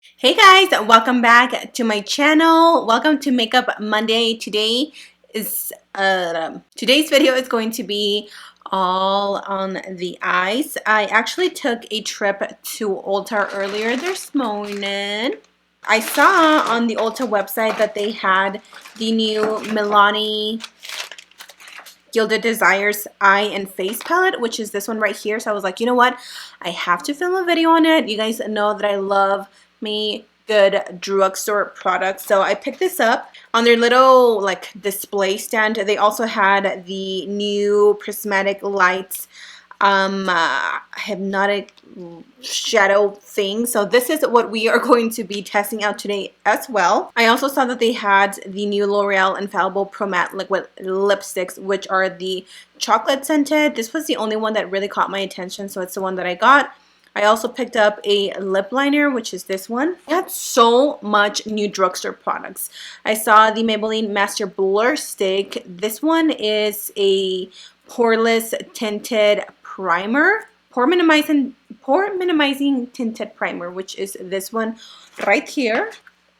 Hey guys, welcome back to my channel. Welcome to Makeup Monday. Today's video is going to be all on the eyes. I actually took a trip to Ulta earlier this morning. I saw on the Ulta website that they had the new Milani Gilded Desires eye and face palette, which is this one right here. So I was like, you know what? I have to film a video on it. You guys know that I love me good drugstore products. So I picked this up on their little like display stand. They also had the new prismatic lights hypnotic shadow thing. So this is what we are going to be testing out today as well. I also saw that they had the new L'Oreal Infallible Pro Matte Liquid Lipsticks, which are the chocolate scented. This was the only one that really caught my attention, so it's the one that I got. I also picked up a lip liner, which is this one. I had so much new drugstore products. I saw the Maybelline Master Blur Stick. This one is a poreless tinted primer, pore minimizing tinted primer, which is this one right here.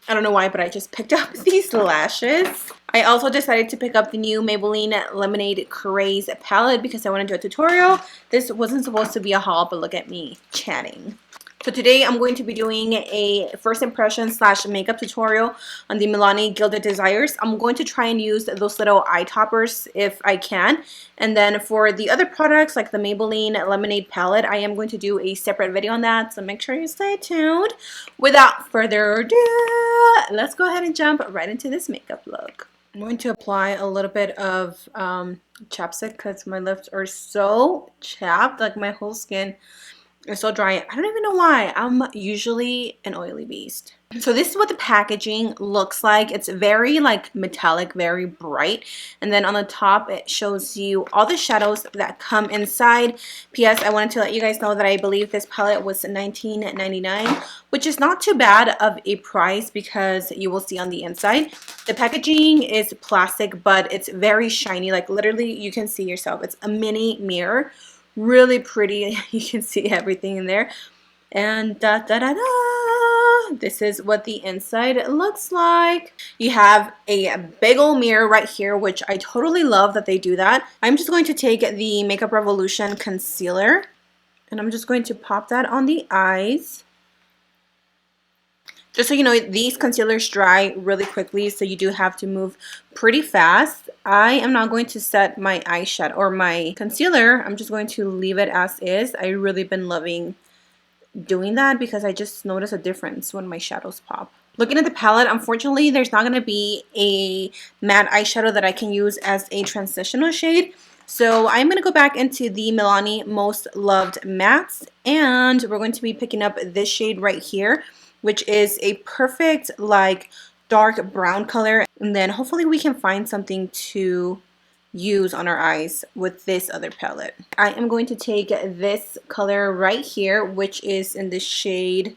I don't know why, but I just picked up these lashes. I also decided to pick up the new Maybelline Lemonade Craze palette because I want to do a tutorial. This wasn't supposed to be a haul, but look at me chatting. So today I'm going to be doing a first impression slash makeup tutorial on the Milani Gilded Desires. I'm going to try and use those little eye toppers if I can. And then for the other products like the Maybelline Lemonade palette, I am going to do a separate video on that. So make sure you stay tuned. Without further ado, let's go ahead and jump right into this makeup look. I'm going to apply a little bit of chapstick because my lips are so chapped, like my whole skin. It's so dry. I don't even know why. I'm usually an oily beast. So this is what the packaging looks like. It's very like metallic, very bright. And then on the top, it shows you all the shadows that come inside. P.S. I wanted to let you guys know that I believe this palette was $19.99, which is not too bad of a price because you will see on the inside. The packaging is plastic, but it's very shiny. Like literally, you can see yourself. It's a mini mirror. Really pretty. You can see everything in there. And this is what the inside looks like. You have a big old mirror right here, which I totally love that they do that. I'm just going to take the Makeup Revolution concealer and I'm just going to pop that on the eyes. Just so you know, these concealers dry really quickly, so you do have to move pretty fast. I am not going to set my eyeshadow or my concealer. I'm just going to leave it as is. I've really been loving doing that because I just notice a difference when my shadows pop. Looking at the palette, unfortunately, there's not going to be a matte eyeshadow that I can use as a transitional shade. So I'm going to go back into the Milani Most Loved Mattes, and we're going to be picking up this shade right here, which is a perfect like dark brown color. And then hopefully we can find something to use on our eyes with this other palette. I am going to take this color right here, which is in the shade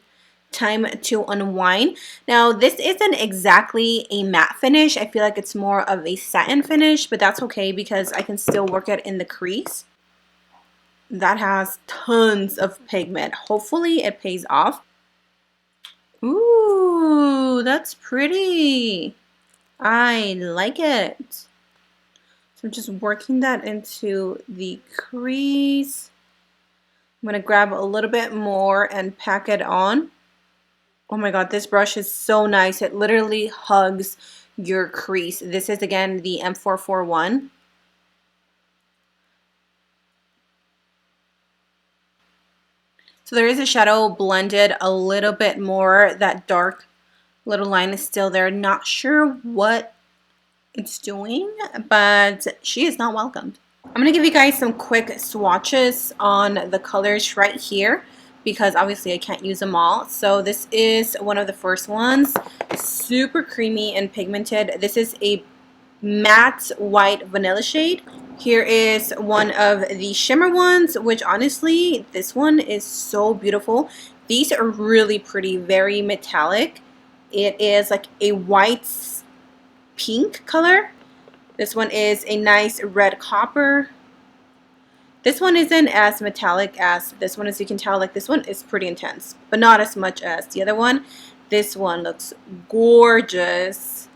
Time to Unwind. Now this isn't exactly a matte finish. I feel like it's more of a satin finish, but that's okay because I can still work it in the crease. That has tons of pigment. Hopefully it pays off. Ooh, that's pretty. I like it. So I'm just working that into the crease. I'm going to grab a little bit more and pack it on. Oh my god, this brush is so nice. It literally hugs your crease. This is again the M441. So there is a shadow blended a little bit more. That dark little line is still there. Not sure what it's doing, but she is not welcomed. I'm going to give you guys some quick swatches on the colors right here because obviously I can't use them all. So this is one of the first ones. Super creamy and pigmented. This is a matte white vanilla shade. Here is one of the shimmer ones, which honestly, this one is so beautiful. These are really pretty, very metallic. It is like a white pink color. This one is a nice red copper. This one isn't as metallic as this one, as you can tell. Like this one is pretty intense, but not as much as the other one. This one looks gorgeous.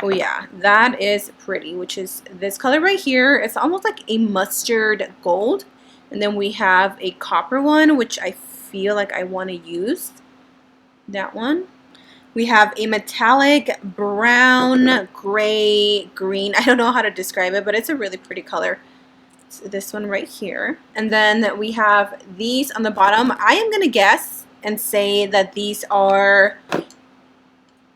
Oh yeah, that is pretty, which is this color right here. It's almost like a mustard gold. And then we have a copper one, which I feel like I want to use. That one. We have a metallic brown, gray, green. I don't know how to describe it, but it's a really pretty color. It's this one right here. And then we have these on the bottom. I am going to guess and say that these are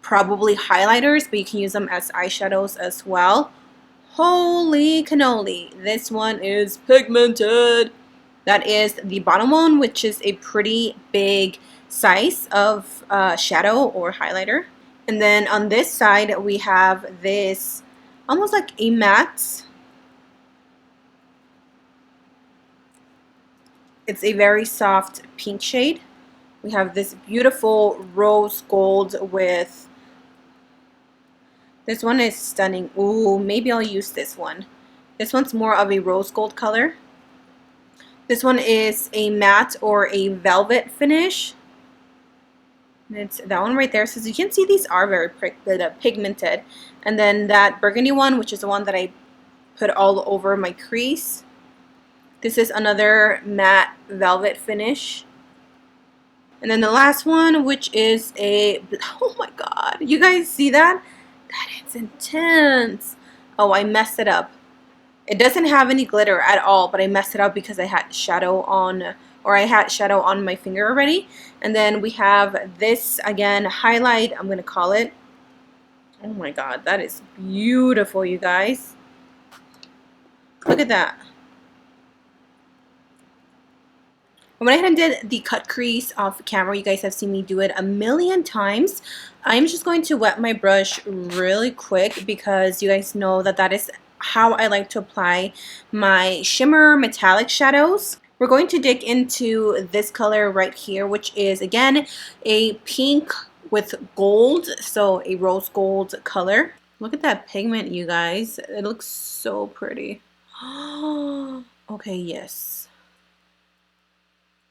probably highlighters, but you can use them as eyeshadows as well. Holy cannoli. This one is pigmented. That is the bottom one, which is a pretty big size of shadow or highlighter. And then on this side, we have this almost like a matte. It's a very soft pink shade. We have this beautiful rose gold with, this one is stunning. Ooh, maybe I'll use this one. This one's more of a rose gold color. This one is a matte or a velvet finish. And it's that one right there. So as you can see, these are very pigmented. And then that burgundy one, which is the one that I put all over my crease. This is another matte velvet finish. And then the last one, which is a, oh my god, you guys see that? That is intense. Oh, I messed it up. It doesn't have any glitter at all, but I messed it up because I had shadow on, or I had shadow on my finger already. And then we have this, again, highlight, I'm going to call it. Oh my god, that is beautiful, you guys. Look at that. I went ahead and did the cut crease off camera. You guys have seen me do it a million times. I'm just going to wet my brush really quick because you guys know that that is how I like to apply my shimmer metallic shadows. We're going to dig into this color right here, which is again a pink with gold, so a rose gold color. Look at that pigment, you guys. It looks so pretty. Okay, yes.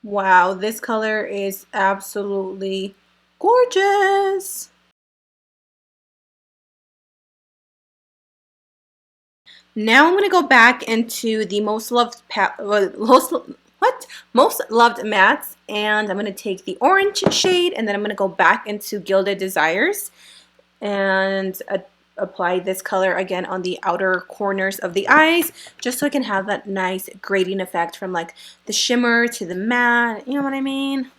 Wow, this color is absolutely gorgeous. Now I'm going to go back into the most loved most loved mattes, and I'm going to take the orange shade, and then I'm going to go back into Gilded Desires and apply this color again on the outer corners of the eyes, just so I can have that nice grading effect from like the shimmer to the matte, you know what I mean?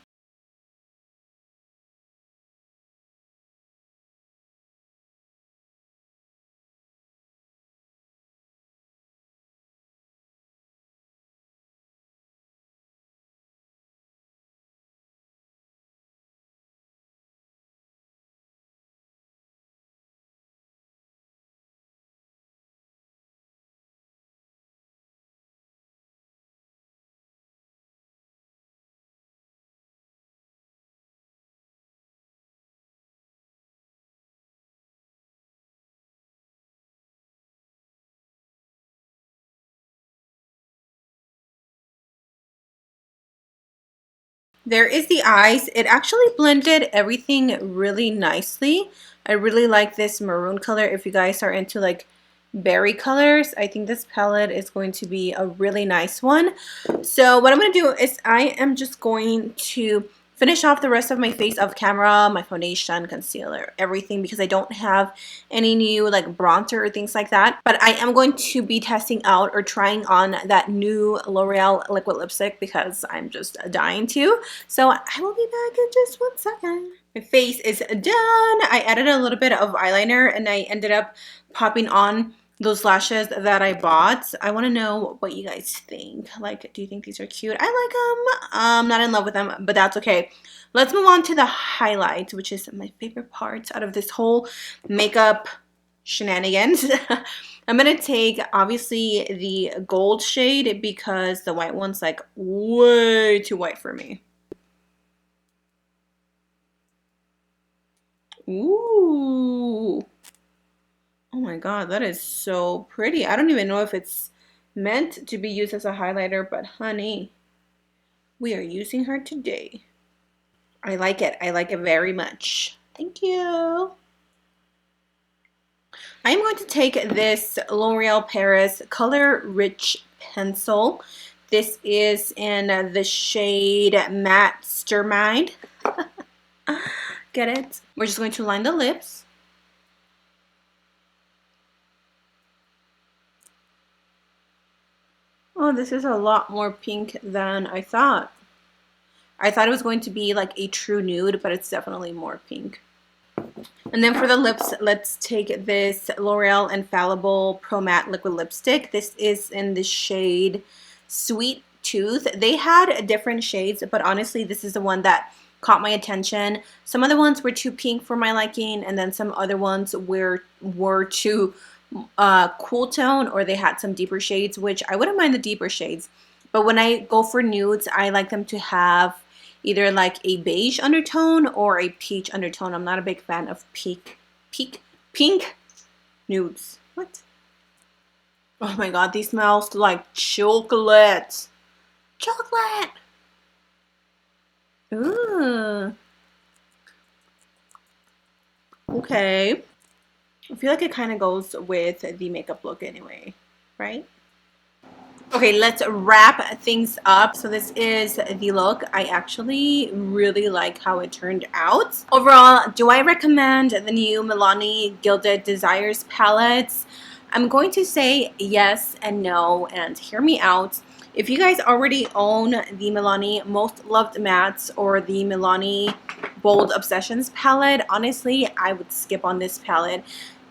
There is the eyes. It actually blended everything really nicely. I really like this maroon color. If you guys are into like berry colors, I think this palette is going to be a really nice one. So what I'm going to do is I am just going to finish off the rest of my face off camera, my foundation, concealer, everything, because I don't have any new like bronzer or things like that. But I am going to be testing out or trying on that new L'Oreal liquid lipstick because I'm just dying to. So I will be back in just 1 second. My face is done. I added a little bit of eyeliner and I ended up popping on those lashes that I bought. I want to know what you guys think. Like, do you think these are cute? I like them. I'm not in love with them, but that's okay. Let's move on to the highlight, which is my favorite part out of this whole makeup shenanigans. I'm going to take, obviously, the gold shade because the white one's like way too white for me. Ooh. Oh my god, that is so pretty. I don't even know if it's meant to be used as a highlighter, but honey, we are using her today. I like it. I like it very much. Thank you. I'm going to take this L'Oreal Paris Color Rich Pencil. This is in the shade Mastermind. Get it? We're just going to line the lips. Oh, this is a lot more pink than I thought. I thought it was going to be like a true nude, but it's definitely more pink. And then for the lips, let's take this L'Oreal Infallible Pro Matte Liquid Lipstick. This is in the shade Sweet Tooth. They had different shades, but honestly, this is the one that caught my attention. Some other ones were too pink for my liking, and then some other ones were too cool tone, or they had some deeper shades, which I wouldn't mind the deeper shades. But when I go for nudes, I like them to have either like a beige undertone or a peach undertone. I'm not a big fan of pink nudes. What? Oh my god, these smells like chocolate. Chocolate! Ooh. Okay. I feel like it kind of goes with the makeup look anyway, right? Okay, let's wrap things up. So this is the look. I actually really like how it turned out. Overall, do I recommend the new Milani Gilded Desires palettes? I'm going to say yes and no, and hear me out. If you guys already own the Milani Most Loved Mattes or the Milani Bold Obsessions palette, honestly, I would skip on this palette.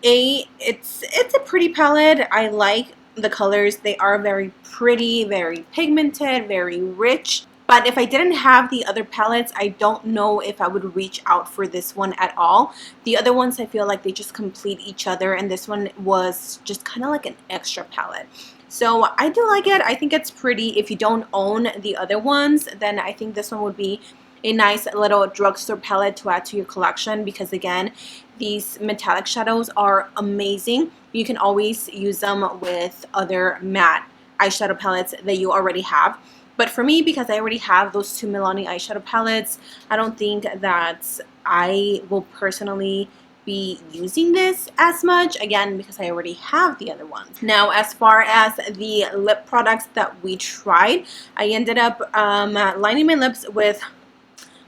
It's a pretty palette. I like the colors. They are very pretty, very pigmented, very rich. But if I didn't have the other palettes, I don't know if I would reach out for this one at all. The other ones, I feel like they just complete each other, and this one was just kind of like an extra palette. So I do like it. I think it's pretty. If you don't own the other ones, then I think this one would be a nice little drugstore palette to add to your collection, because again, these metallic shadows are amazing. You can always use them with other matte eyeshadow palettes that you already have. But for me, because I already have those two Milani eyeshadow palettes, I don't think that I will personally be using this as much, again, because I already have the other ones. Now, as far as the lip products that we tried, I ended up lining my lips with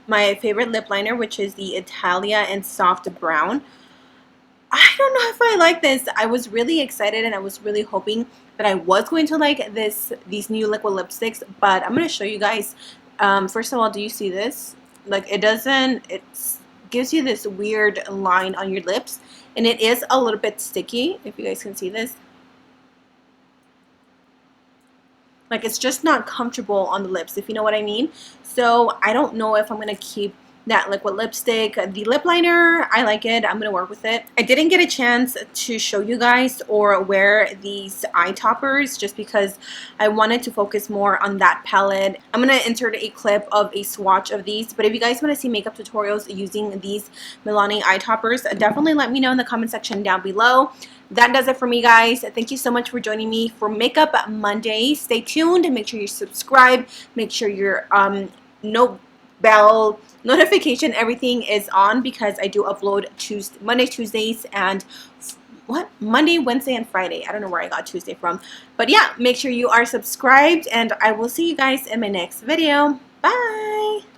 my favorite lip liner, which is the Italia in Soft Brown. I don't know if I like this. I was really excited and I was really hoping that I was going to like these new liquid lipsticks, but I'm going to show you guys. First of all, do you see this? Like, it gives you this weird line on your lips, and it is a little bit sticky, if you guys can see this. Like, it's just not comfortable on the lips, if you know what I mean. So I don't know if I'm going to keep that liquid lipstick. The lip liner, I like it. I'm going to work with it. I didn't get a chance to show you guys or wear these eye toppers just because I wanted to focus more on that palette. I'm going to insert a clip of a swatch of these, but if you guys want to see makeup tutorials using these Milani eye toppers, definitely let me know in the comment section down below. That does it for me, guys. Thank you so much for joining me for Makeup Monday. Stay tuned and make sure you subscribe. Make sure your bell notification, everything is on, because I do upload Monday, Tuesdays, and Monday, Wednesday, and Friday. I don't know where I got Tuesday from. But yeah, make sure you are subscribed, and I will see you guys in my next video. Bye!